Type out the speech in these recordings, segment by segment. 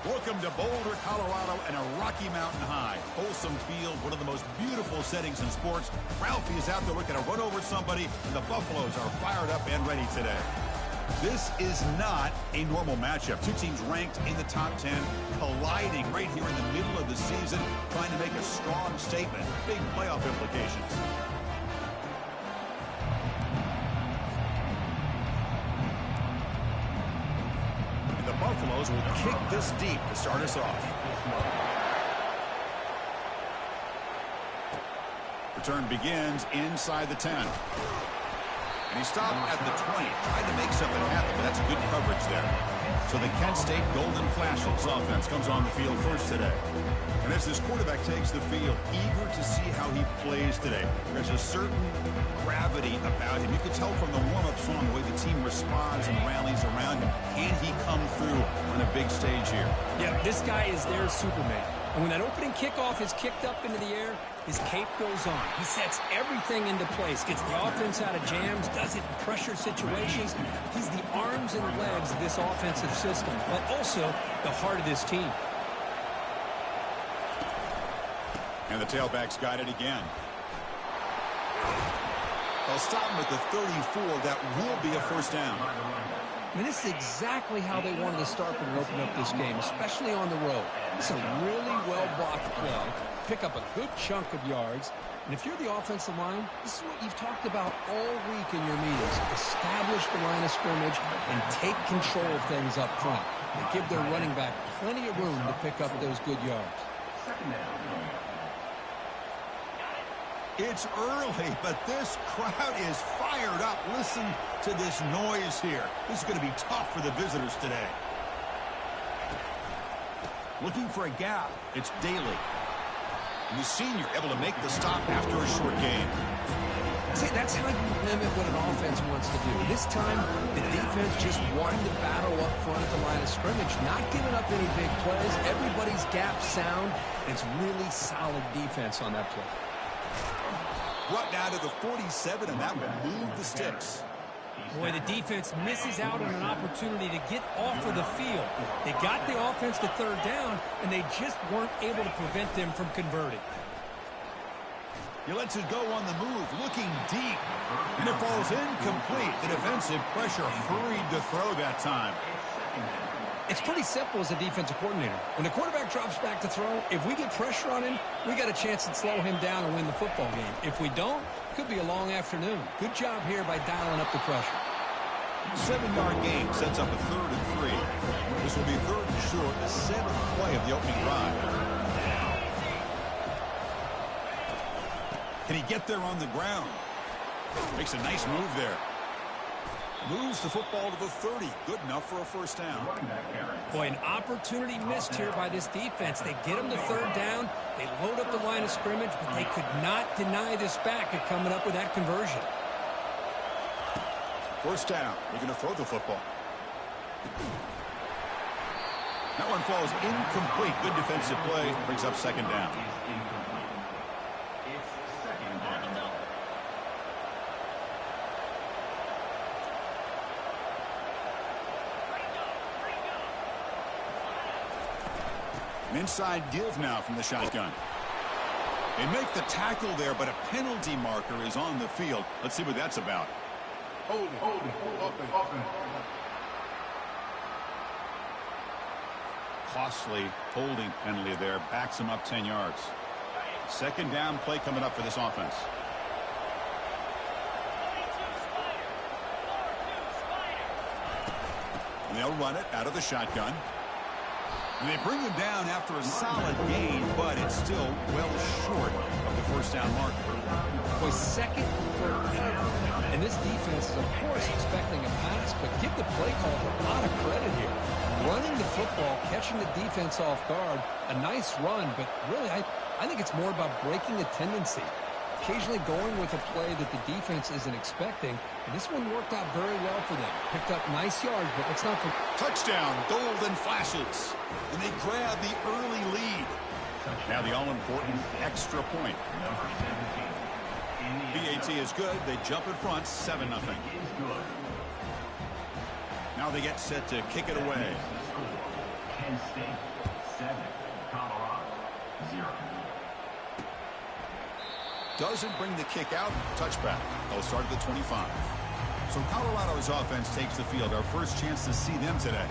Welcome to Boulder, Colorado, and a Rocky Mountain high. Folsom Field, one of the most beautiful settings in sports. Ralphie is out there looking to run over somebody, and the Buffaloes are fired up and ready today. This is not a normal matchup. Two teams ranked in the top 10, colliding right here in the middle of the season, trying to make a strong statement. Big playoff implications. Buffaloes will kick this deep to start us off. Return begins inside the 10. And he stopped at the 20. Tried to make something happen, but that's good coverage there. So the Kent State Golden Flashes offense comes on the field first today. And as this quarterback takes the field, eager to see how he plays today. There's a certain gravity about him. You can tell from the warm-up song the way the team responds and rallies around him. Can he come through on a big stage here? Yeah, this guy is their Superman. And when that opening kickoff is kicked up into the air, his cape goes on. He sets everything into place, gets the offense out of jams, does it in pressure situations. He's the arms and legs of this offensive system, but also the heart of this team. And the tailback's got it again. They'll stop him at the 34. That will be a first down. And this is exactly how they wanted to start when they opened up this game, especially on the road. It's a really well-blocked play. Pick up a good chunk of yards. And if you're the offensive line, this is what you've talked about all week in your meetings. Establish the line of scrimmage and take control of things up front. They give their running back plenty of room to pick up those good yards. It's early, but this crowd is fired up. Listen to this noise here. This is going to be tough for the visitors today. Looking for a gap. It's Daly. The senior able to make the stop after a short gain. See, that's how you limit what an offense wants to do. This time, the defense just wanted to battle up front at the line of scrimmage, not giving up any big plays. Everybody's gap sound. It's really solid defense on that play. Brought down to the 47, and that will move the sticks. Boy, the defense misses out on an opportunity to get off of the field. They got the offense to third down, and they just weren't able to prevent them from converting. He lets it go on the move, looking deep. And it falls incomplete. The defensive pressure hurried to throw that time. It's pretty simple as a defensive coordinator. When the quarterback drops back to throw, if we get pressure on him, we got a chance to slow him down and win the football game. If we don't, it could be a long afternoon. Good job here by dialing up the pressure. 7-yard gain sets up a 3rd and 3. This will be 3rd and short, the 7th play of the opening drive. Can he get there on the ground? Makes a nice move there. Moves the football to the 30. Good enough for a first down. Boy, an opportunity missed here by this defense. They get him to third down. They load up the line of scrimmage, but they could not deny this back at coming up with that conversion. First down. They're going to throw the football. That one falls incomplete. Good defensive play. Brings up second down. An inside give now from the shotgun. They make the tackle there, but a penalty marker is on the field. Let's see what that's about. Hold it, open. Costly holding penalty there. Backs him up 10 yards. Second down play coming up for this offense. And they'll run it out of the shotgun. And they bring him down after a solid gain, but it's still well short of the first down mark. Boy, second and forever. And this defense is, of course, expecting a pass, but give the play caller a lot of credit here. Running the football, catching the defense off guard, a nice run, but really, I think it's more about breaking the tendency. Occasionally going with a play that the defense isn't expecting, and this one worked out very well for them. Picked up nice yards, but let's not forget. Touchdown, Golden Flashes. And they grab the early lead. Now the all-important extra point. BAT is good. They jump in front, 7-0. Now they get set to kick it away. 7, Colorado, 0. Doesn't bring the kick out. Touchback. They'll start at the 25. So Colorado's offense takes the field. Our first chance to see them today.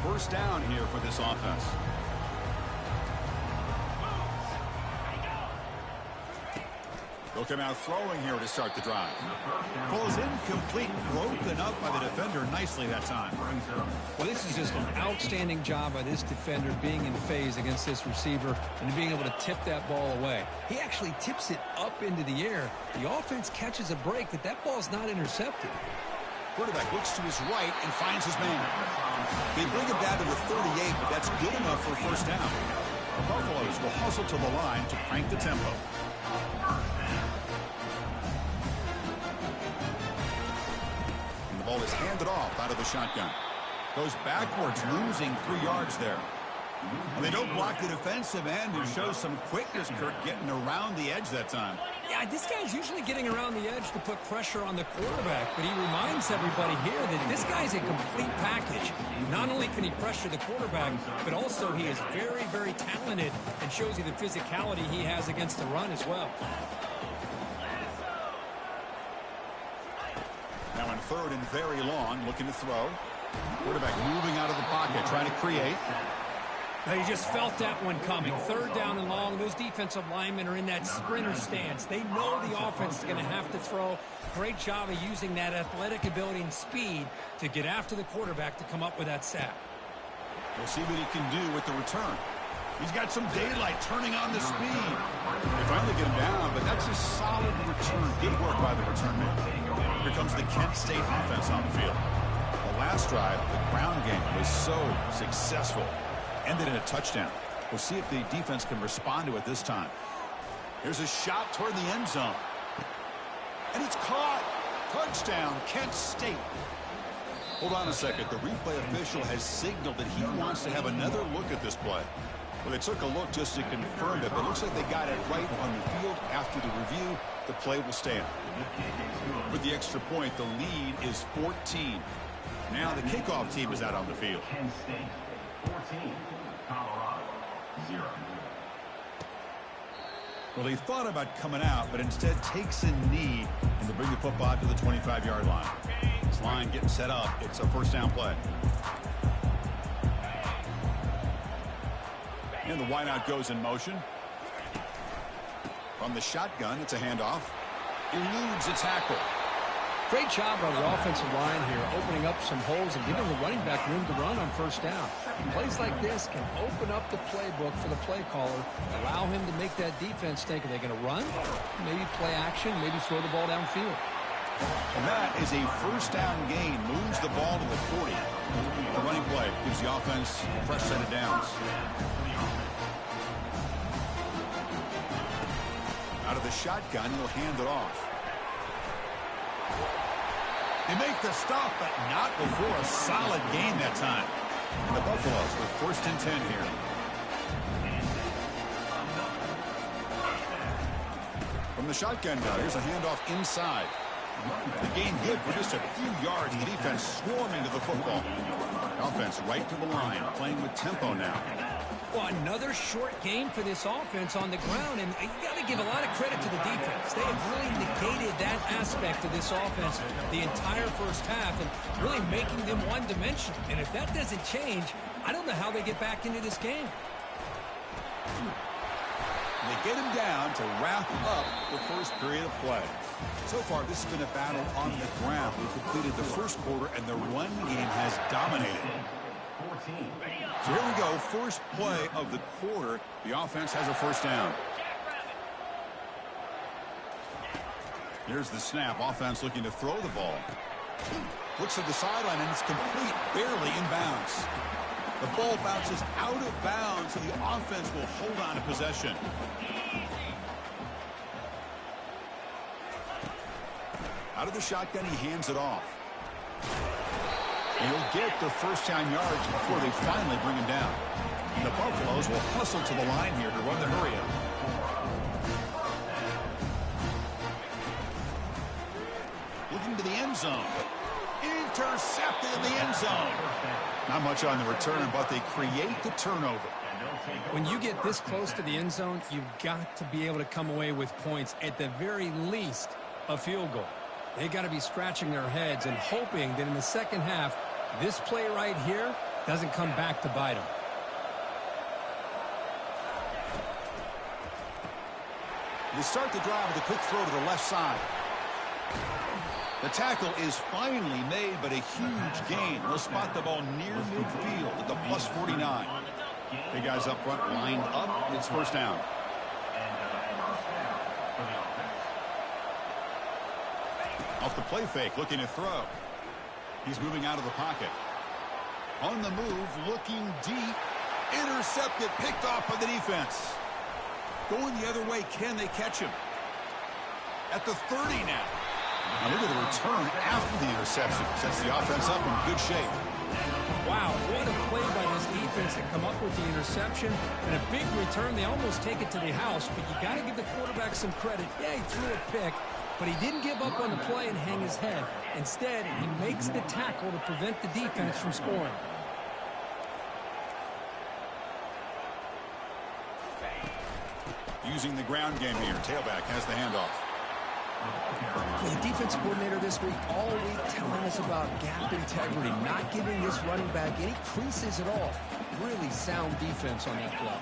First down here for this offense. They'll come out throwing here to start the drive. Ball is incomplete, broken up by the defender nicely that time. Well, this is just an outstanding job by this defender being in phase against this receiver and being able to tip that ball away. He actually tips it up into the air. The offense catches a break, but that ball's not intercepted. Quarterback looks to his right and finds his man. They bring him down to the 38, but that's good enough for first down. The Buffaloes will hustle to the line to crank the tempo. And the ball is handed off out of the shotgun. Goes backwards, losing 3 yards there. And they don't block the defensive end and show some quickness, Kirk, getting around the edge that time. Yeah, this guy's usually getting around the edge to put pressure on the quarterback, but he reminds everybody here that this guy's a complete package. Not only can he pressure the quarterback, but also he is very, very talented and shows you the physicality he has against the run as well. Now in third and very long, looking to throw. Quarterback moving out of the pocket, trying to create. Now, you just felt that one coming. Third down and long. Those defensive linemen are in that sprinter stance. They know the offense is going to have to throw. Great job of using that athletic ability and speed to get after the quarterback to come up with that sack. We'll see what he can do with the return. He's got some daylight turning on the speed. They finally get him down, but that's a solid return. Good work by the return man. Here comes the Kent State offense on the field. The last drive, the ground game was so successful. Ended in a touchdown. We'll see if the defense can respond to it this time. Here's a shot toward the end zone. And it's caught. Touchdown, Kent State. Hold on a second. The replay official has signaled that he wants to have another look at this play. Well, they took a look just to confirm it, but it looks like they got it right on the field. After the review, the play will stand. With the extra point, the lead is 14. Now the kickoff team is out on the field. Kent State, 14, Colorado, 0. Well, he thought about coming out, but instead takes a knee and to bring the football to the 25-yard line. This line getting set up. It's a first down play. And the wideout goes in motion. From the shotgun, it's a handoff. Eludes a tackle. Great job by the offensive line here, opening up some holes and giving the running back room to run on first down. Plays like this can open up the playbook for the play caller, allow him to make that defense think, are they going to run? Maybe play action, maybe throw the ball downfield. And that is a first down gain. Moves the ball to the 40. The running play gives the offense a fresh set of downs. Out of the shotgun, he'll hand it off. They make the stop, but not before a solid gain that time. And the Buffaloes with first and 10 here. From the shotgun now, here's a handoff inside. The gain good for just a few yards. The defense swarming to the football. Offense right to the line, playing with tempo now. Well, another short game for this offense on the ground, and you got to give a lot of credit to the defense. They have really negated that aspect of this offense the entire first half and really making them one-dimensional. And if that doesn't change, I don't know how they get back into this game. They get him down to wrap up the first period of play. So far, this has been a battle on the ground. We completed the first quarter, and the run game has dominated. So here we go, first play of the quarter. The offense has a first down. Here's the snap. Offense looking to throw the ball. Looks at the sideline, and it's complete, barely in bounds. The ball bounces out of bounds, so the offense will hold on to possession. Out of the shotgun, he hands it off. And he'll get the first down yards before they finally bring him down. And the Buffaloes will hustle to the line here to run the hurry up. zone. Intercepted in the end zone. Not much on the return, but they create the turnover. When you get this close to the end zone, you've got to be able to come away with points, at the very least, a field goal. They got to be scratching their heads and hoping that in the second half, this play right here doesn't come back to bite them. They start the drive with a quick throw to the left side. The tackle is finally made, but a huge gain. They'll spot the ball near midfield at the plus 49. Big guys up front lined up. It's first down. Off the play fake, looking to throw. He's moving out of the pocket. On the move, looking deep. Intercepted, picked off by the defense. Going the other way, can they catch him? At the 30 now. Now look at the return after the interception. Sets the offense up in good shape. Wow, what a play by this defense to come up with the interception and a big return. They almost take it to the house, but you got to give the quarterback some credit. Yeah, he threw a pick, but he didn't give up on the play and hang his head. Instead, he makes the tackle to prevent the defense from scoring. Using the ground game here. Tailback has the handoff. The defense coordinator this week all week telling us about gap integrity, not giving this running back any creases at all. Really sound defense on that play.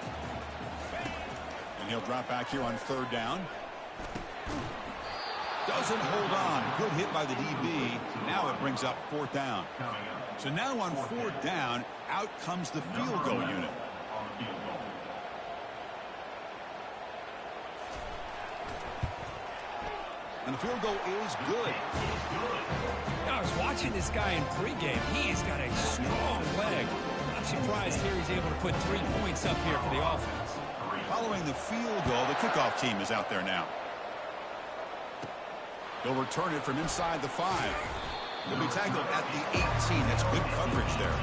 And he'll drop back here on third down. Doesn't hold on. Good hit by the DB. Now it brings up fourth down. So now on fourth down, out comes the field goal unit. And the field goal is good. I was watching this guy in pregame. He's got a strong leg. I'm surprised here he's able to put 3 points up here for the offense. Following the field goal, the kickoff team is out there now. They'll return it from inside the 5. They'll be tackled at the 18. That's good coverage there.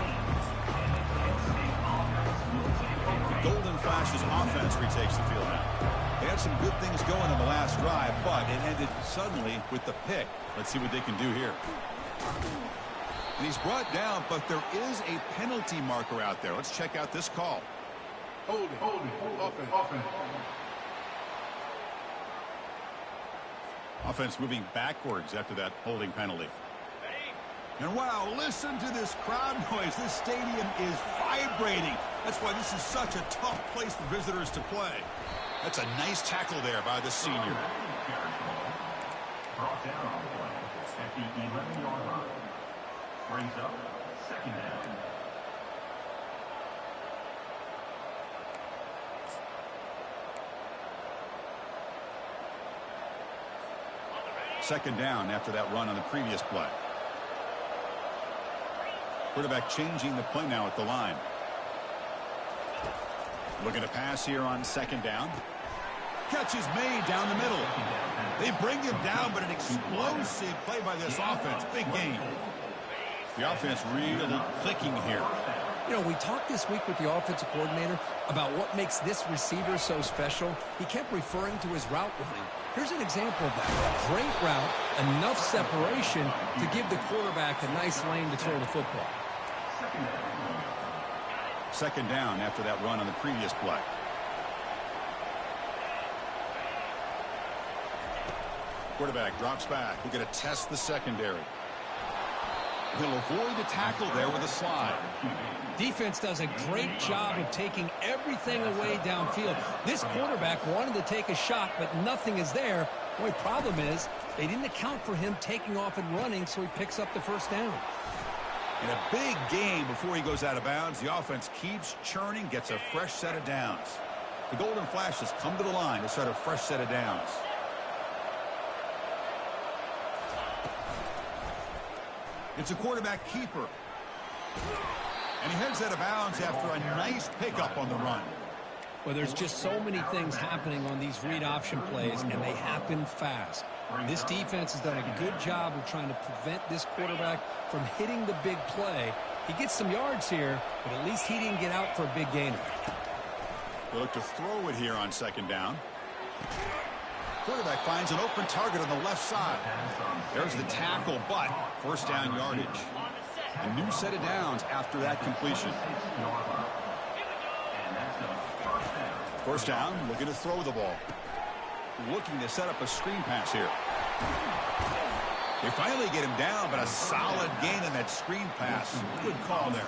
The Golden Flash's offense retakes the field now. They had some good things going on the last drive, but it ended suddenly with the pick. Let's see what they can do here. And he's brought down, but there is a penalty marker out there. Let's check out this call. Hold it, offense. Offense moving backwards after that holding penalty. And wow, listen to this crowd noise. This stadium is vibrating. That's why this is such a tough place for visitors to play. That's a nice tackle there by the senior. Brought down on the play at the 11-yard line. Brings up second down. Second down after that run on the previous play. Quarterback changing the play now at the line. Looking to pass here on second down. Catch is made down the middle. They bring him down, but an explosive play by this offense. Big game. The offense really clicking here. You know, we talked this week with the offensive coordinator about what makes this receiver so special. He kept referring to his route running. Here's an example of that. Great route, enough separation to give the quarterback a nice lane to throw the football. Second down after that run on the previous play. Quarterback drops back. We're going to test the secondary. He'll avoid the tackle there with a slide. Defense does a great job of taking everything away downfield. This quarterback wanted to take a shot, but nothing is there. The only problem is they didn't account for him taking off and running, so he picks up the first down. In a big game before he goes out of bounds, the offense keeps churning, gets a fresh set of downs. The Golden Flashes come to the line to start a fresh set of downs. It's a quarterback keeper. And he heads out of bounds after a nice pickup on the run. Well, there's just so many things happening on these read option plays, and they happen fast. This defense has done a good job of trying to prevent this quarterback from hitting the big play. He gets some yards here, but at least he didn't get out for a big gainer. They look to throw it here on second down. quarterback finds an open target on the left side. There's the tackle, but first down yardage. A new set of downs after that completion. First down, looking to throw the ball. Looking to set up a screen pass here. They finally get him down, but a solid gain in that screen pass. Good call there.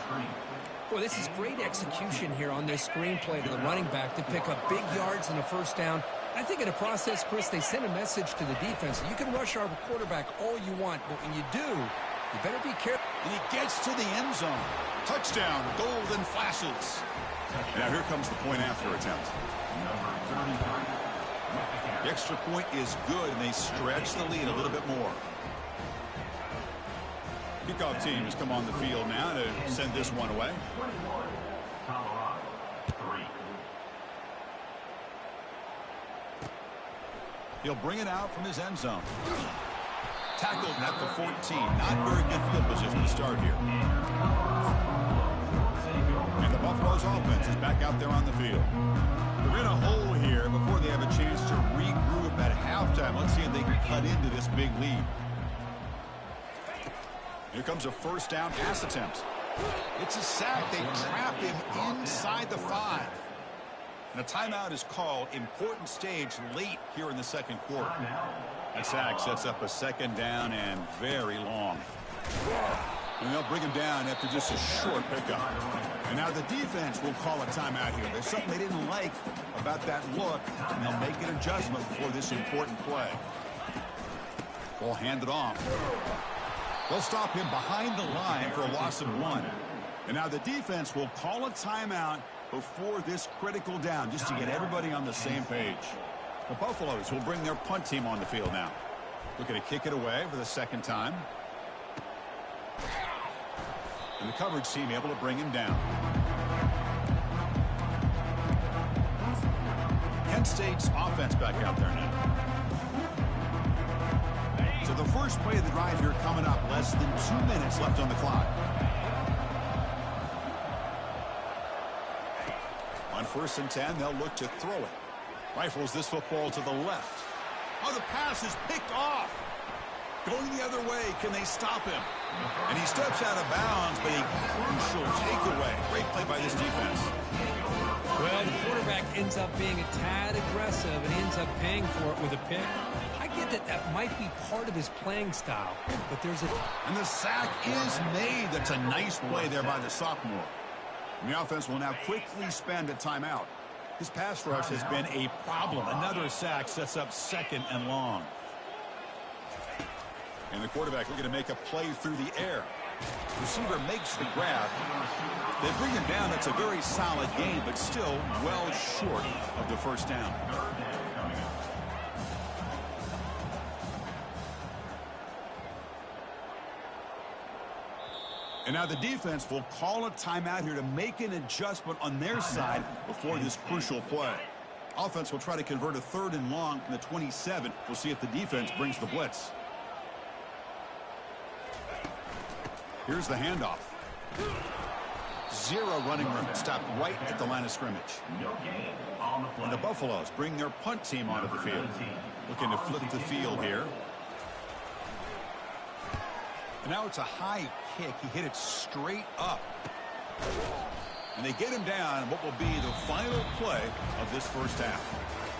Well, this is great execution here on this screenplay to the running back to pick up big yards in the first down. I think in the process, Chris, they send a message to the defense. You can rush our quarterback all you want, but when you do, you better be careful. And he gets to the end zone. Touchdown, Golden Flashes. Now here comes the point after attempt. The extra point is good, and they stretch the lead a little bit more. Kickoff team has come on the field now to send this one away. He'll bring it out from his end zone. Tackled at the 14. Not very good field position to start here. And the Buffalo's offense is back out there on the field. They're in a hole here before they have a chance to regroup at halftime. Let's see if they can cut into this big lead. Here comes a first down pass attempt. It's a sack. They trap him inside the 5. And a timeout is called. Important stage late here in the second quarter. That sack sets up a second down and very long. And they'll bring him down after just a short pickup. And now the defense will call a timeout here. There's something they didn't like about that look, and they'll make an adjustment before this important play. Ball handed off. They'll stop him behind the line for a loss of 1. And now the defense will call a timeout before this critical down, just to get everybody on the same page. The Buffaloes will bring their punt team on the field now. Looking to kick it away for the second time. And the coverage team able to bring him down. Kent State's offense back out there now. So the first play of the drive here coming up. Less than 2 minutes left on the clock. On 1st and 10, they'll look to throw it. Rifles this football to the left. Oh, the pass is picked off. Going the other way, can they stop him? And he steps out of bounds, but a crucial takeaway. Great play by this defense. Well, the quarterback ends up being a tad aggressive and ends up paying for it with a pick. I get that might be part of his playing style, but there's a... And the sack is made. That's a nice play there by the sophomore. And the offense will now quickly spend a timeout. His pass rush has been a problem. Another sack sets up second and long. And the quarterback looking to make a play through the air. Receiver makes the grab. They bring him down. That's a very solid game, but still well short of the first down. And now the defense will call a timeout here to make an adjustment on their side before this crucial play. Offense will try to convert a 3rd and long from the 27. We'll see if the defense brings the blitz. Here's the handoff. 0 running room. Stopped right at the line of scrimmage. And the Buffaloes bring their punt team onto the field. Looking to flip the field here. And now it's a high kick. He hit it straight up. And they get him down in what will be the final play of this first half.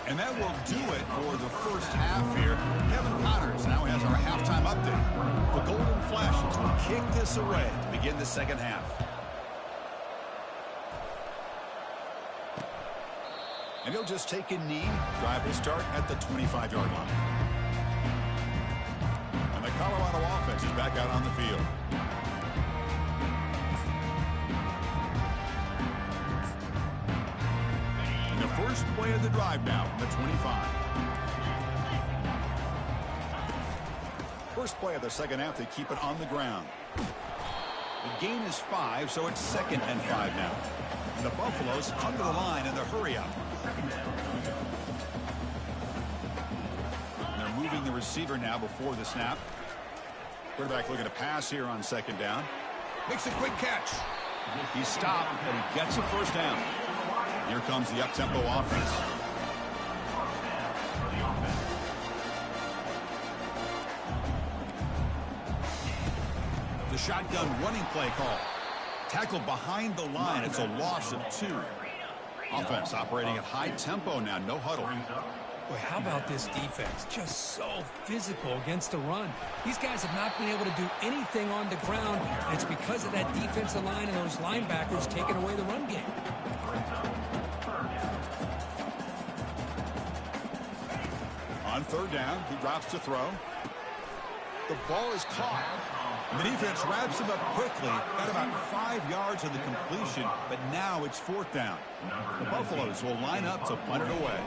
And that will do it for the first half here. Kevin Connors now has our halftime update. The Golden Flashes will kick this away to begin the second half. And he'll just take a knee. Drive will start at the 25-yard line. And the Colorado offense is back out on the field. And the first play of the drive now from the 25. First play of the second half, they keep it on the ground. The gain is 5, so it's 2nd and 5 now. And the Buffaloes come to the line in the hurry up. And they're moving the receiver now before the snap. Quarterback looking to pass here on 2nd down. Makes a quick catch. He's stopped, but he gets a first down. Here comes the up-tempo offense. The shotgun running play call. Tackled behind the line. It's a loss of 2. Offense operating at high tempo now. No huddle. Boy, how about this defense? Just so physical against the run. These guys have not been able to do anything on the ground, and it's because of that defensive line and those linebackers taking away the run game. On third down, he drops to throw. The ball is caught. And the defense wraps him up quickly. Got about 5 yards of the completion, but now it's 4th down. The Buffaloes will line up to punt it away.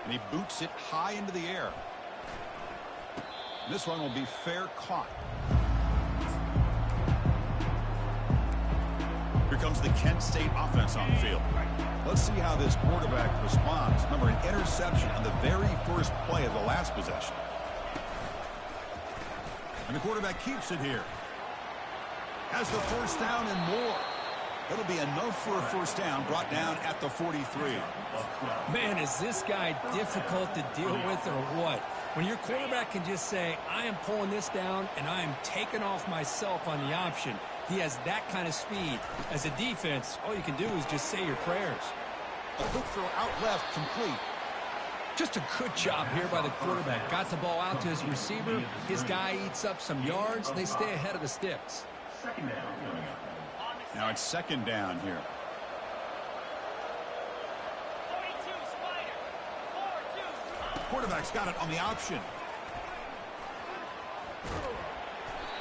And he boots it high into the air. This one will be fair caught. Here comes the Kent State offense on the field. Let's see how this quarterback responds. Remember, an interception on the very first play of the last possession. And the quarterback keeps it here. Has the first down and more. It'll be enough for a first down, brought down at the 43. Man, is this guy difficult to deal with or what? When your quarterback can just say, I am pulling this down and I am taking off myself on the option. He has that kind of speed. As a defense, all you can do is just say your prayers. A quick throw out left, complete. Just a good job here by the quarterback. Got the ball out to his receiver. His guy eats up some yards. They stay ahead of the sticks. Second down coming up. Now it's second down here. Quarterback's got it on the option.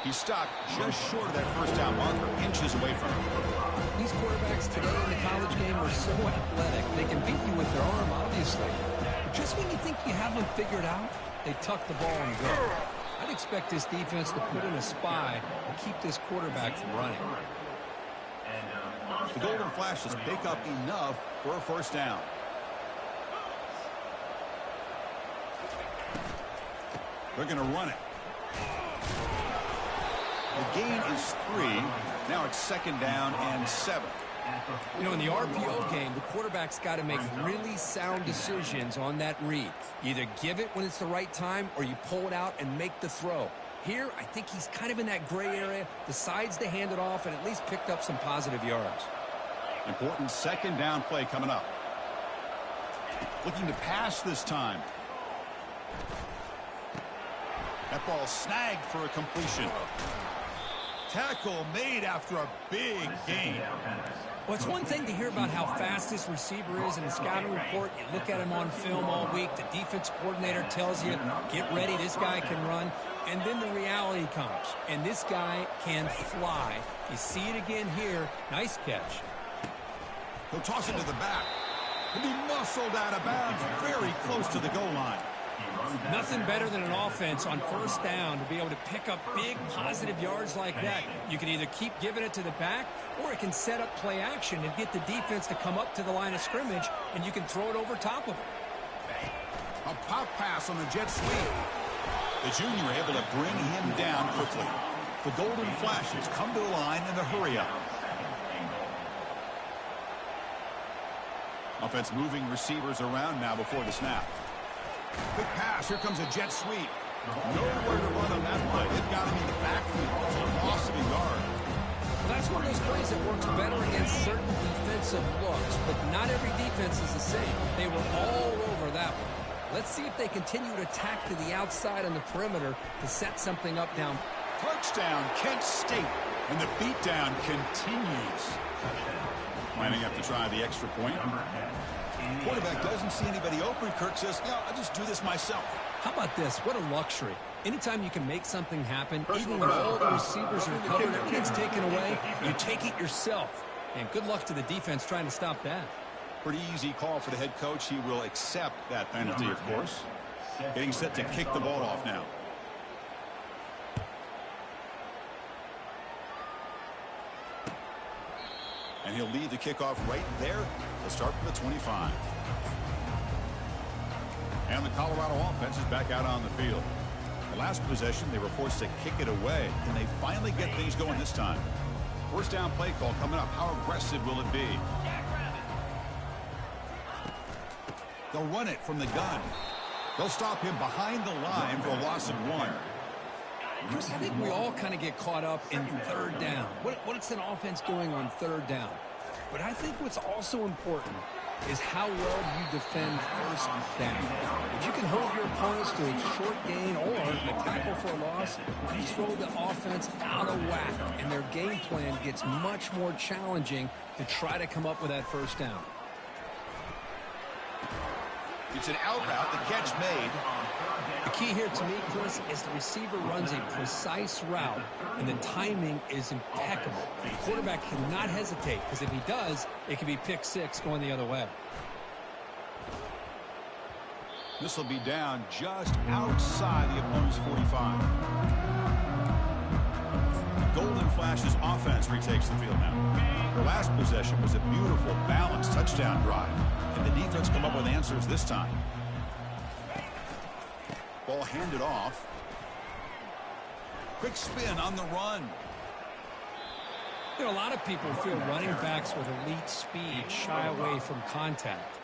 He's stopped just short of that first down marker, inches away from him. These quarterbacks today in the college game are so athletic. They can beat you with their arm, obviously. But just when you think you have them figured out, they tuck the ball and go. I'd expect this defense to put in a spy and keep this quarterback from running. The Golden Flashes pick up enough for a first down. They're going to run it. The gain is 3. Now it's second down and 7. You know, in the RPO game, the quarterback's got to make really sound decisions on that read. You either give it when it's the right time or you pull it out and make the throw. Here, I think he's kind of in that gray area, decides to hand it off and at least picked up some positive yards. Important second down play coming up. Looking to pass this time. That ball snagged for a completion. Tackle made after a big gain. Well, it's one thing to hear about how fast this receiver is in the scouting report. You look at him on film all week. The defense coordinator tells you, get ready, this guy can run. And then the reality comes, and this guy can fly. You see it again here. Nice catch. He'll toss it to the back. He'll be muscled out of bounds very close to the goal line. Nothing better than an offense on first down to be able to pick up big positive yards like that. You can either keep giving it to the back or it can set up play action and get the defense to come up to the line of scrimmage and you can throw it over top of it. A pop pass on the jet sweep. The junior able to bring him down quickly. The Golden Flashes come to the line in a hurry up. Offense moving receivers around now before the snap. Quick pass. Here comes a jet sweep. Nowhere to run on that play. They've got him in the backfield. It's a loss of a yard. Well, that's one of those plays that works better against certain defensive looks, but not every defense is the same. They were all over that one. Let's see if they continue to attack to the outside on the perimeter to set something up down. Touchdown, Kent State. And the beatdown continues. Lining up to try the extra point. Quarterback doesn't see anybody open. Kirk says, yeah, I'll just do this myself. How about this? What a luxury. Anytime you can make something happen, even when all the receivers are covered, everything's taken away, you take it yourself. And good luck to the defense trying to stop that. Pretty easy call for the head coach. He will accept that penalty, of course. Getting set to kick the ball off now. And he'll lead the kickoff right there. He'll start from the 25. And the Colorado offense is back out on the field. The last possession, they were forced to kick it away. And they finally get things going this time. First down play call coming up. How aggressive will it be? They'll run it from the gun. They'll stop him behind the line for a loss of 1. Chris, I think we all kind of get caught up in third down. What's an offense doing on third down? But I think what's also important is how well you defend first down. If you can hold your opponents to a short gain or a tackle for a loss, you throw the offense out of whack, and their game plan gets much more challenging to try to come up with that first down. It's an out route, the catch made. The key here to me, Chris, is the receiver runs a precise route, and the timing is impeccable. The quarterback cannot hesitate, because if he does, it could be pick six going the other way. This will be down just outside the opponent's 45. Golden Flash's offense retakes the field now. Their last possession was a beautiful, balanced touchdown drive. And the defense come up with answers this time. Ball handed off. Quick spin on the run. You know, a lot of people feel running backs with elite speed shy away from contact.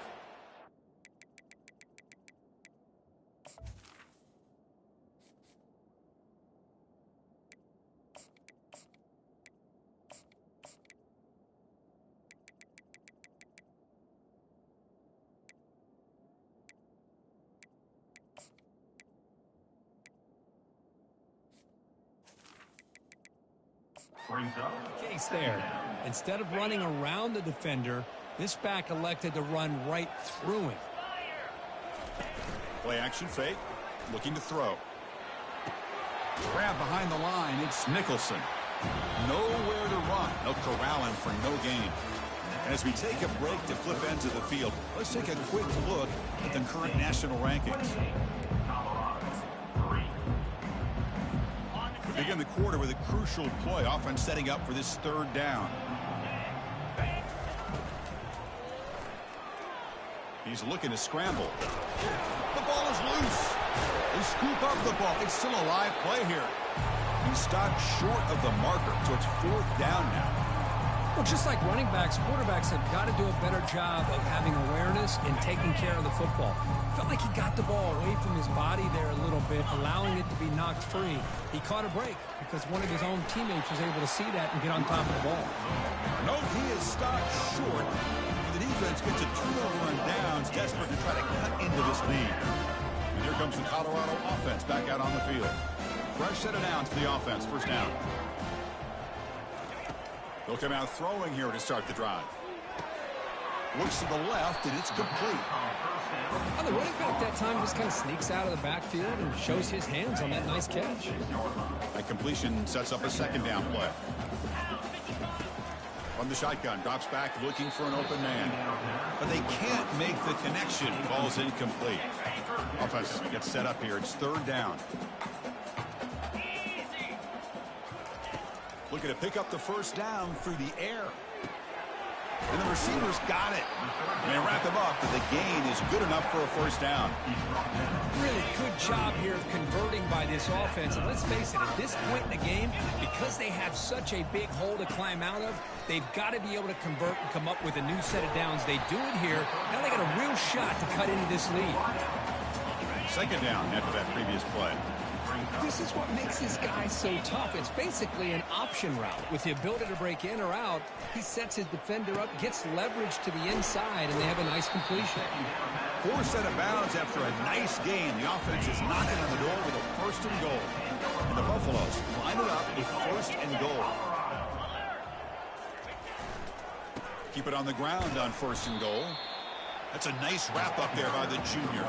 Case there. Instead of running around the defender, this back elected to run right through him. Play action fake. Looking to throw. Grab behind the line. It's Nicholson. Nowhere to run. They'll corral him for no gain. And as we take a break to flip ends of the field, let's take a quick look at the current national rankings. Begin the quarter with a crucial play, offense setting up for this third down. He's looking to scramble. The ball is loose. They scoop up the ball. It's still a live play here. He's stopped short of the marker, so it's fourth down now. Well, just like running backs, quarterbacks have got to do a better job of having awareness and taking care of the football. Felt like he got the ball away from his body there a little bit, allowing it to be knocked free. He caught a break because one of his own teammates was able to see that and get on top of the ball. No, he is stopped short. The defense gets a turnover on downs, desperate to try to cut into this lead. And here comes the Colorado offense back out on the field. Fresh set of downs for the offense, first down. They'll come out throwing here to start the drive. Looks to the left, and it's complete. Well, the running back that time just kind of sneaks out of the backfield and shows his hands on that nice catch. That completion sets up a second down play. From the shotgun, drops back looking for an open man. But they can't make the connection. Ball's incomplete. Offense gets set up here. It's third down. Looking to pick up the first down through the air. And the receivers got it. And they wrap him up, but the gain is good enough for a first down. Really good job here of converting by this offense. And let's face it, at this point in the game, because they have such a big hole to climb out of, they've got to be able to convert and come up with a new set of downs. They do it here. Now they got a real shot to cut into this lead. Second down after that previous play. This is what makes this guy so tough. It's basically an option route. With the ability to break in or out, he sets his defender up, gets leverage to the inside, and they have a nice completion. Four set of bounds after a nice game. The offense is knocking on the door with a first and goal. And the Buffaloes line it up with first and goal. Keep it on the ground on first and goal. That's a nice wrap up there by the junior.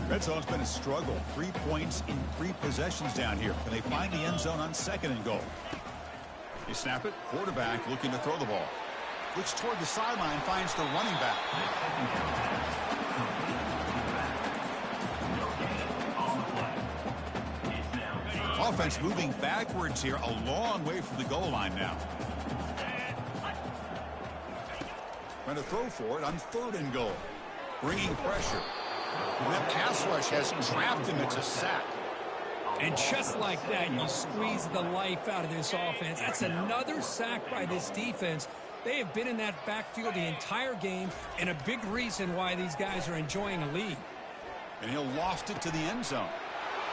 Red zone's been a struggle. 3 points in 3 possessions down here. Can they find the end zone on second and goal? They snap it. Quarterback looking to throw the ball. Looks toward the sideline, finds the running back. Offense moving backwards here, a long way from the goal line now. Trying to throw for it on third and goal. Bringing pressure. And that pass rush has trapped him. It's a sack. And just like that, you squeeze the life out of this offense. That's another sack by this defense. They have been in that backfield the entire game, and a big reason why these guys are enjoying a lead. And he'll loft it to the end zone.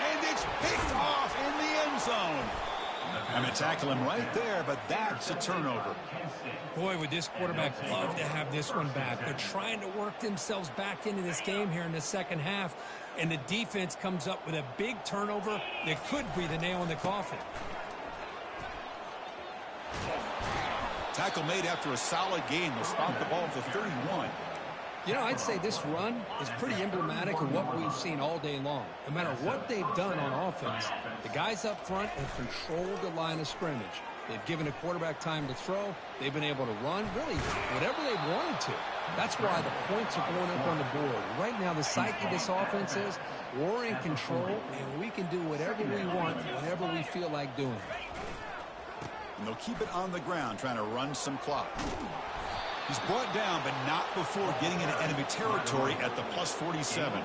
And it's picked off in the end zone. And they tackle him right there, but that's a turnover. Boy, would this quarterback love to have this one back. They're trying to work themselves back into this game here in the second half, and the defense comes up with a big turnover that could be the nail in the coffin. Tackle made after a solid gain. Will spot the ball at the 31. You know, I'd say this run is pretty emblematic of what we've seen all day long. No matter what they've done on offense, the guys up front have controlled the line of scrimmage. They've given a quarterback time to throw. They've been able to run, really, whatever they wanted to. That's why the points are going up on the board. Right now, the psyche of this offense is we're in control, and we can do whatever we want whenever we feel like doing it. And they'll keep it on the ground, trying to run some clock. He's brought down, but not before getting into enemy territory at the plus 47.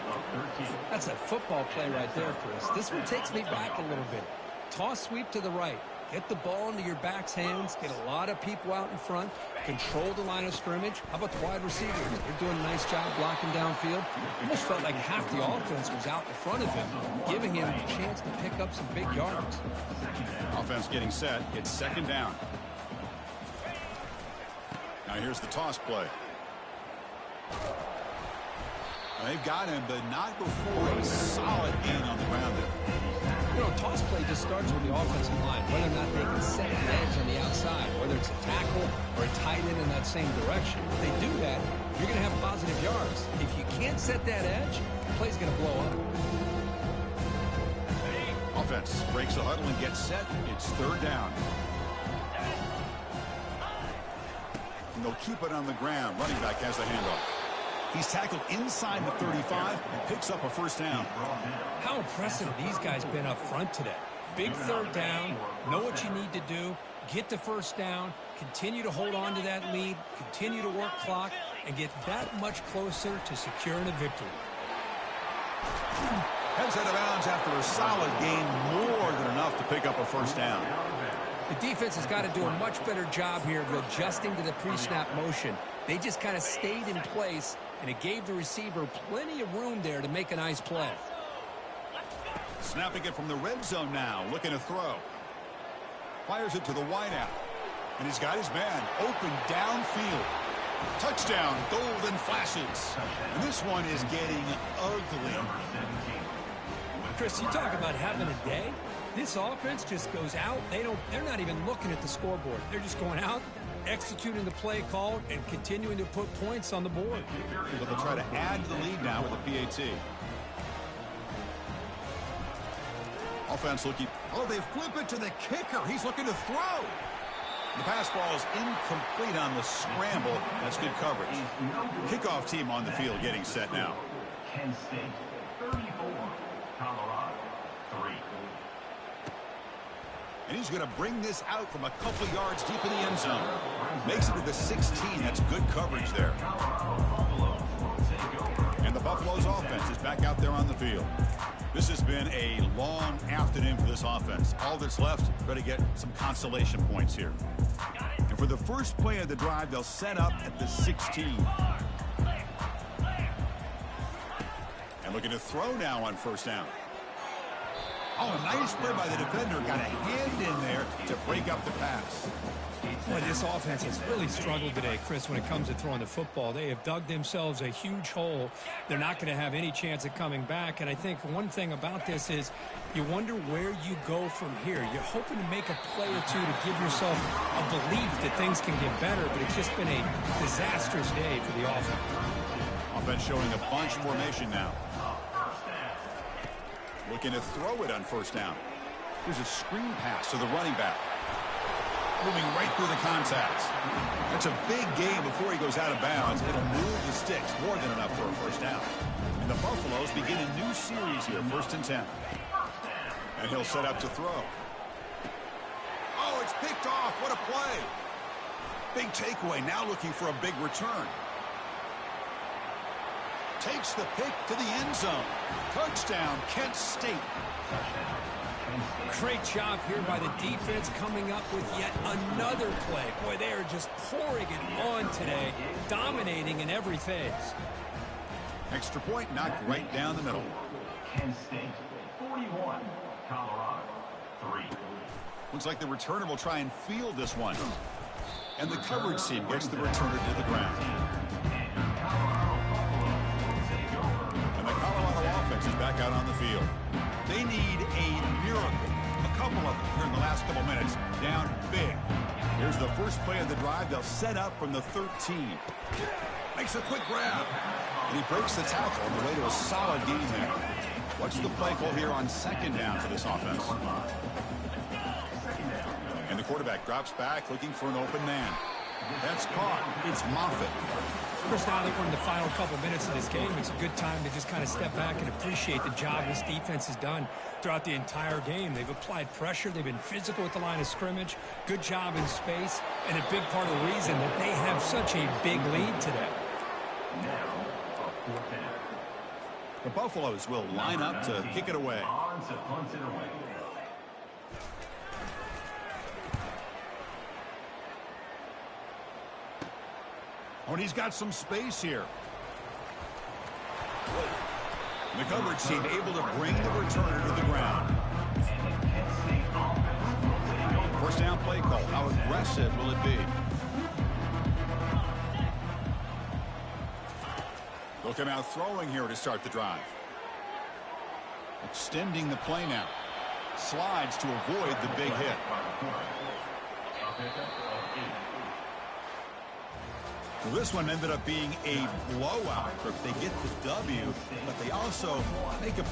That's a football play right there, Chris. This one takes me back a little bit. Toss sweep to the right. Get the ball into your back's hands. Get a lot of people out in front. Control the line of scrimmage. How about the wide receivers? They're doing a nice job blocking downfield. Almost felt like half the offense was out in front of him, giving him a chance to pick up some big yards. Offense getting set. It's second down. Now here's the toss play. Now they've got him, but not before a solid gain on the ground there. You know, toss play just starts with the offensive line, whether or not they can set an edge on the outside, whether it's a tackle or a tight end in that same direction. If they do that, you're going to have positive yards. If you can't set that edge, the play's going to blow up. Offense breaks the huddle and gets set. It's third down. And they'll keep it on the ground. Running back has the handoff. He's tackled inside the 35 and picks up a first down. How impressive these guys been up front today. Big third down, know what you need to do, get the first down, continue to hold on to that lead, continue to work clock, and get that much closer to securing a victory. Heads out of bounds after a solid gain, more than enough to pick up a first down. The defense has got to do a much better job here of adjusting to the pre-snap motion. They just kind of stayed in place, and it gave the receiver plenty of room there to make a nice play. Snapping it from the red zone now, looking to throw. Fires it to the wideout. And he's got his man open downfield. Touchdown, Golden Flashes. And this one is getting ugly. Chris, you talk about having a day. This offense just goes out. They're not even looking at the scoreboard. They're just going out, executing the play called, and continuing to put points on the board. But they'll try to add to the lead now with a PAT. Offense looking. Oh, they flip it to the kicker. He's looking to throw. The pass ball is incomplete on the scramble. That's good coverage. Kickoff team on the field getting set now. Kent State 34, Colorado 3. And he's going to bring this out from a couple yards deep in the end zone. Makes it to the 16. That's good coverage there. And the Buffalo's offense is back out there on the field. This has been a long afternoon for this offense. All that's left, got to get some consolation points here. And for the first play of the drive, they'll set up at the 16. And looking to throw now on first down. Oh, nice play by the defender. Got a hand in there to break up the pass. Boy, this offense has really struggled today, Chris, when it comes to throwing the football. They have dug themselves a huge hole. They're not going to have any chance of coming back. And I think one thing about this is you wonder where you go from here. You're hoping to make a play or two to give yourself a belief that things can get better, but it's just been a disastrous day for the offense. Offense showing a bunch formation now. Looking to throw it on first down. There's a screen pass to the running back. Moving right through the contacts. That's a big gain before he goes out of bounds. It'll move the sticks more than enough for a first down. And the Buffaloes begin a new series here, 1st and 10. And he'll set up to throw. Oh, it's picked off. What a play. Big takeaway. Now looking for a big return. Takes the pick to the end zone. Touchdown, Kent State. Great job here by the defense coming up with yet another play. Boy, they are just pouring it on today, dominating in every phase. Extra point knocked right down the middle. Penn State 41, Colorado 3. Looks like the returner will try and field this one. And the coverage team gets the returner to the ground. And the Colorado offense is back out on the field. They need a miracle. A couple of them here in the last couple minutes. Down big. Here's the first play of the drive. They'll set up from the 13. Makes a quick grab. And he breaks the tackle on the way to a solid gain there. What's the play call here on second down for this offense? And the quarterback drops back looking for an open man. That's caught. It's Moffitt. Of course, now that we're in the final couple minutes of this game, it's a good time to just kind of step back and appreciate the job this defense has done throughout the entire game. They've applied pressure. They've been physical at the line of scrimmage. Good job in space. And a big part of the reason that they have such a big lead today. The Buffaloes will line up to kick it away. Oh, and he's got some space here. The coverage team able to bring the returner to the ground. First down play call. How aggressive will it be? They'll come out throwing here to start the drive. Extending the play now. Slides to avoid the big hit. Well, this one ended up being a blowout. They get the W, but they also make a pretty